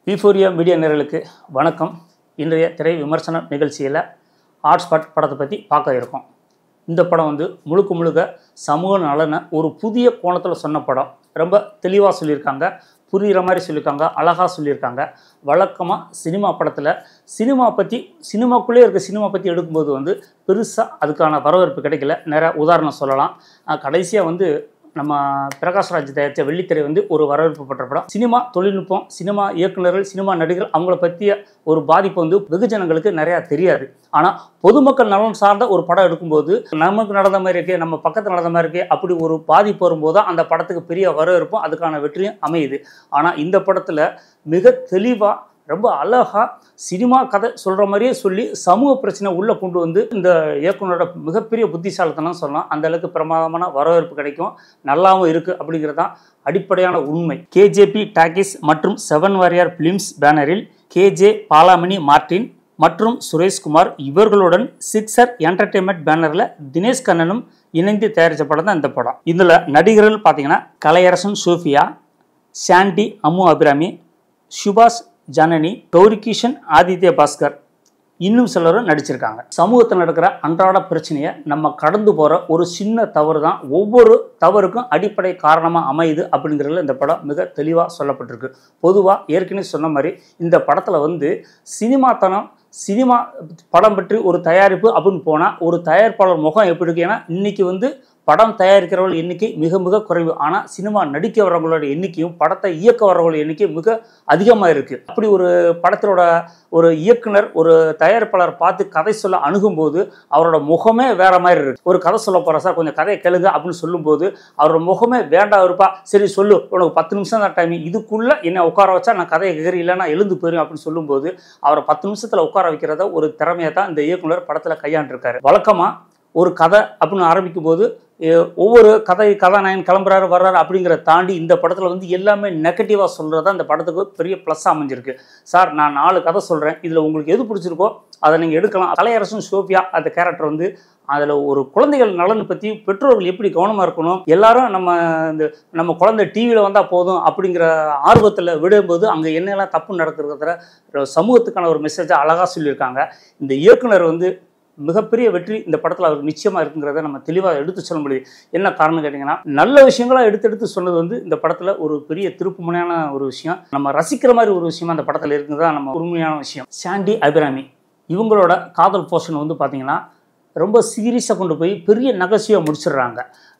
பி4யா media நேயர்களுக்கு வணக்கம். இன்றைய திரை விமர்சன நிகழ்ச்சியில் ஹாட்ஸ்பாட் படத்தை பற்றி பார்க்க இருக்கோம். இந்த படம் முழுக்க சமூக நலனை ஒரு புதிய கோணத்தில் சொன்ன படம். ரொம்ப தெளிவாக சொல்லியிருக்காங்க, புரிகிற மாதிரி சொல்லியிருக்காங்க, அழகாக சொல்லியிருக்காங்க. வழக்கமாக சினிமா படத்தில் சினிமாக்குள்ளே இருக்க சினிமா பற்றி எடுக்கும்போது பெருசாக அதுக்கான வரவேற்பு கிடைக்கல. நிறைய உதாரணம் சொல்லலாம். கடைசியாக நம்ம பிரகாஷ்ராஜ் தயாரித்த வெள்ளித்திரை ஒரு வரவேற்பு பெற்ற படம். சினிமா தொழில்நுட்பம், சினிமா இயக்குநர்கள், சினிமா நடிகர்கள் அவங்கள பற்றிய ஒரு பாதிப்பு வெகுஜனங்களுக்கு நிறையா தெரியாது. ஆனால் பொதுமக்கள் நலன் சார்ந்த ஒரு படம் எடுக்கும்போது நமக்கு நடந்த மாதிரி இருக்கே, நம்ம பக்கத்தில் நடந்த மாதிரி இருக்கே, அப்படி ஒரு பாதிப்பு வரும்போது தான் அந்த படத்துக்கு பெரிய வரவேற்பும் அதுக்கான வெற்றியும் அமையுது. ஆனால் இந்த படத்தில் மிக தெளிவாக ரொம்ப அழகாக சினிமா கதை சொல்கிற மாதிரியே சொல்லி சமூக பிரச்சனை உள்ளே கொண்டு இந்த இயக்குனரோட மிகப்பெரிய புத்திசாலித்தனம் சொல்லலாம். அந்த அளவுக்கு பிரமாதமான வரவேற்பு கிடைக்கும், நல்லாவும் இருக்குது அப்படிங்கிறது தான் அடிப்படையான உண்மை. கேஜேபி டாக்கீஸ் மற்றும் 7 வாரியர் பிலிம்ஸ் பேனரில் கேஜே பாலாமணி மார்டின் மற்றும் சுரேஷ்குமார் இவர்களுடன் சிக்ஸர் என்டர்டெயின்மெண்ட் பேனரில் தினேஷ் கண்ணனும் இணைந்து தயாரித்த படம் தான் இந்த படம். இதில் நடிகர்கள் பார்த்தீங்கன்னா கலையரசன் சோஃபியா, சாண்டி அம்மு அபிராமி, சுபாஷ் ஜனனி, கௌரிகிஷன், ஆதித்ய பாஸ்கர் இன்னும் சிலரும் நடிச்சிருக்காங்க. சமூகத்தில் நடக்கிற அன்றாட பிரச்சனையை நம்ம கடந்து போகிற ஒரு சின்ன தவறு தான் ஒவ்வொரு தவறுக்கும் அடிப்படை காரணமாக அமையுது அப்படிங்கிறதுல இந்த படம் மிக தெளிவாக சொல்லப்பட்டிருக்கு. பொதுவாக ஏற்கனவே சொன்ன மாதிரி இந்த படத்தில் சினிமா படம் பற்றி ஒரு தயாரிப்பு அப்படின்னு போனால் ஒரு தயாரிப்பாளர் முகம் எப்படி இருக்கு? ஏன்னா இன்றைக்கி படம் தயாரிக்கிறவர்கள் எண்ணிக்கை மிக மிக குறைவு. ஆனால் சினிமா நடிக்க வர்றவங்களோட எண்ணிக்கையும் படத்தை இயக்க வர்றவங்களோட எண்ணிக்கை மிக அதிகமாக இருக்குது. அப்படி ஒரு படத்தோட ஒரு இயக்குனர் ஒரு தயாரிப்பாளர் பார்த்து கதை சொல்ல அணுகும்போது அவரோட முகமே வேற மாதிரி இருக்குது. ஒரு கதை சொல்ல போகிற சார், கொஞ்சம் கதையை கேளுங்க அப்படின்னு சொல்லும்போது அவரோட முகமே வேண்டாம் இருப்பா, சரி சொல்லு, உனக்கு 10 நிமிஷம் தான் டைம், இதுக்குள்ளே என்னை உட்கார வச்சா நான் கதையை கேட்குறேன், இல்லைன்னா எழுந்து போயிடும் அப்படின்னு சொல்லும்போது அவரை 10 நிமிஷத்தில் உட்கார வைக்கிறத ஒரு திறமையை தான் இந்த இயக்குனர் படத்தில் கையாண்டிருக்காரு. வழக்கமாக ஒரு கதை அப்படின்னு ஆரம்பிக்கும் போது ஒவ்வொரு கதாநாயகன் கிளம்புறாரு வர்றாரு அப்படிங்கிற தாண்டி இந்த படத்தில் எல்லாமே நெகட்டிவாக சொல்கிறது தான் இந்த படத்துக்கு பெரிய ப்ளஸ்ஸாக அமைஞ்சிருக்கு. சார், நான் 4 கதை சொல்கிறேன், இதில் உங்களுக்கு எது பிடிச்சிருக்கோ அதை நீங்கள் எடுக்கலாம். கலையரசன் சோஃபியா அந்த கேரக்டர் அதில் ஒரு குழந்தைகள் நலன் பற்றி பெற்றோர்கள் எப்படி கவனமாக இருக்கணும், எல்லாரும் நம்ம குழந்தை டிவியில் வந்தால் போதும் அப்படிங்கிற ஆர்வத்தில் விடும்போது அங்கே என்னெல்லாம் தப்பு நடக்கிறத சமூகத்துக்கான ஒரு மெசேஜை அழகாக சொல்லியிருக்காங்க. இந்த இயக்குனர் மிகப்பெரிய வெற்றி இந்த படத்தில் அவருக்கு நிச்சயமாக இருக்குங்கிறத நம்ம தெளிவாக எடுத்து சொல்ல முடியும். என்ன காரணம் கேட்டிங்கன்னா, நல்ல விஷயங்களாக எடுத்து சொன்னது இந்த படத்தில் ஒரு பெரிய திருப்புமுனையான ஒரு விஷயம், நம்ம ரசிக்கிற மாதிரி ஒரு விஷயமா அந்த படத்தில் இருக்குதுதான் நம்ம உண்மையான விஷயம். சாண்டி அபிராமி இவங்களோட காதல் போர்ஷன் பார்த்திங்கன்னா ரொம்ப சீரியஸாக கொண்டு போய் பெரிய நகைச்சுவையாக முடிச்சிடுறாங்க.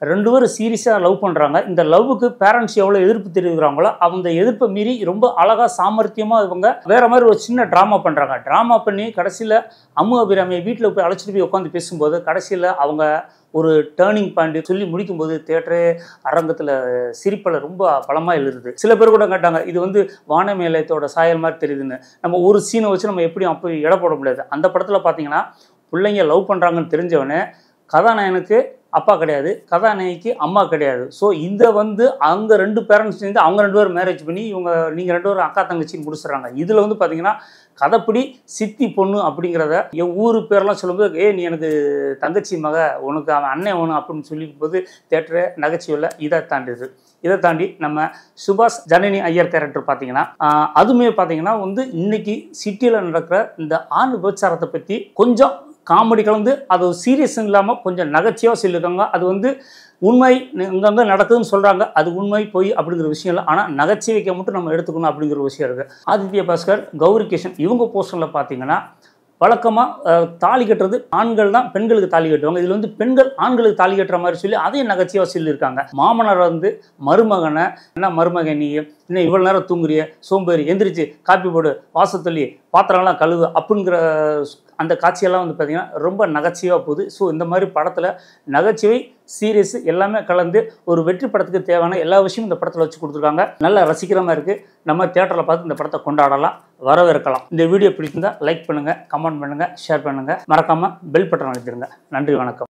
2 பேரும் சீரியஸாக லவ் பண்ணுறாங்க. இந்த லவ்வுக்கு பேரண்ட்ஸ் எவ்வளோ எதிர்ப்பு தெரிவிக்கிறாங்களோ அந்த எதிர்ப்பை மீறி ரொம்ப அழகாக சாமர்த்தியமாக இவங்க வேறு மாதிரி ஒரு சின்ன ட்ராமா பண்ணுறாங்க. ட்ராமா பண்ணி கடைசியில் அம்மு அபிராமியை வீட்டில் போய் அழைச்சிட்டு போய் உட்காந்து பேசும்போது கடைசியில் அவங்க ஒரு டேர்னிங் பாயிண்ட் சொல்லி முடிக்கும்போது தியேட்டரே அரங்கத்தில் சிரிப்பில் ரொம்ப பலமாக எழுதுது. சில பேர் கூட கேட்டாங்க, இது வானமேலயத்தோட சாயல் மாதிரி தெரியுதுன்னு. நம்ம ஒரு சீனை வச்சு நம்ம எப்படியும் அப்போ இட போட முடியாது. அந்த படத்தில் பார்த்தீங்கன்னா பிள்ளைங்க லவ் பண்ணுறாங்கன்னு தெரிஞ்சவொடனே கதாநாயகனுக்கு அப்பா கிடையாது, கதாநாயகிக்கு அம்மா கிடையாது. ஸோ அங்கே 2 பேரண்ட்ஸ் சேர்ந்து அவங்க 2 பேரும் மேரேஜ் பண்ணி நீங்கள் 2 பேரும் அக்கா தங்கச்சின்னு முடிச்சிடுறாங்க. இதில் பார்த்தீங்கன்னா கதைப்படி சித்தி பொண்ணு அப்படிங்கிறத என் ஊர் பேரெல்லாம் சொல்லும்போது நீ எனக்கு தங்கச்சி மக, உனக்கு அவன் அண்ணன் வேணும் அப்படின்னு சொல்லிக்கும்போது தேட்டரை நகைச்சுவையில் இதை தாண்டி நம்ம சுபாஷ் ஜனனி ஐயர் கேரக்டர் பார்த்தீங்கன்னா அதுவுமே பார்த்தீங்கன்னா இன்னைக்கு சிட்டியில் நடக்கிற இந்த ஆண் விபச்சாரத்தை பற்றி கொஞ்சம் காமெடி கலந்து அது சீரியஸ் இல்லாமல் கொஞ்சம் நகைச்சுவையாக சொல்லியிருக்காங்க. அது உண்மை இங்கே நடக்குதுன்னு சொல்கிறாங்க, அது உண்மை போய் அப்படிங்கிற விஷயம் இல்லை, ஆனால் நகைச்சுவைக்க மட்டும் நம்ம எடுத்துக்கணும் அப்படிங்கிற ஒரு விஷயம் இருக்குது. ஆதித்ய பாஸ்கர், கௌரிகிஷன் இவங்க போர்ஷனில் பார்த்தீங்கன்னா வழக்கமாக தாலி கட்டுறது ஆண்கள் தான் பெண்களுக்கு தாலி கட்டுவாங்க. இதில் பெண்கள் ஆண்களுக்கு தாலி கட்டுற மாதிரி சொல்லி அதையும் நகைச்சுவையாக சொல்லியிருக்காங்க. மாமனார் மருமகனை, என்ன மருமகன் நீ இன்னும் இவ்வளோ நேரம் தூங்குறிய, சோம்பேறி, எந்திரிச்சு காப்பி போடு, வாசத்தள்ளி பாத்திரம்லாம் கழுவு அப்படிங்கிற அந்த காட்சியெல்லாம் பார்த்திங்கன்னா ரொம்ப நகைச்சுவையாக போகுது. ஸோ இந்த மாதிரி படத்தில் நகைச்சுவை சீரியஸ் எல்லாமே கலந்து ஒரு வெற்றி படத்துக்கு தேவையான எல்லா விஷயமும் இந்த படத்தில் வச்சு கொடுத்துருக்காங்க. நல்லா ரசிக்கிற மாதிரி இருக்குது. நம்ம தியேட்டரில் பார்த்து இந்த படத்தை கொண்டாடலாம், வரவேற்கலாம். இந்த வீடியோ பிடிச்சிருந்தால் லைக் பண்ணுங்கள், கமெண்ட் பண்ணுங்கள், ஷேர் பண்ணுங்கள், மறக்காமல் பெல் பட்டன் அழுத்திடுங்க. நன்றி, வணக்கம்.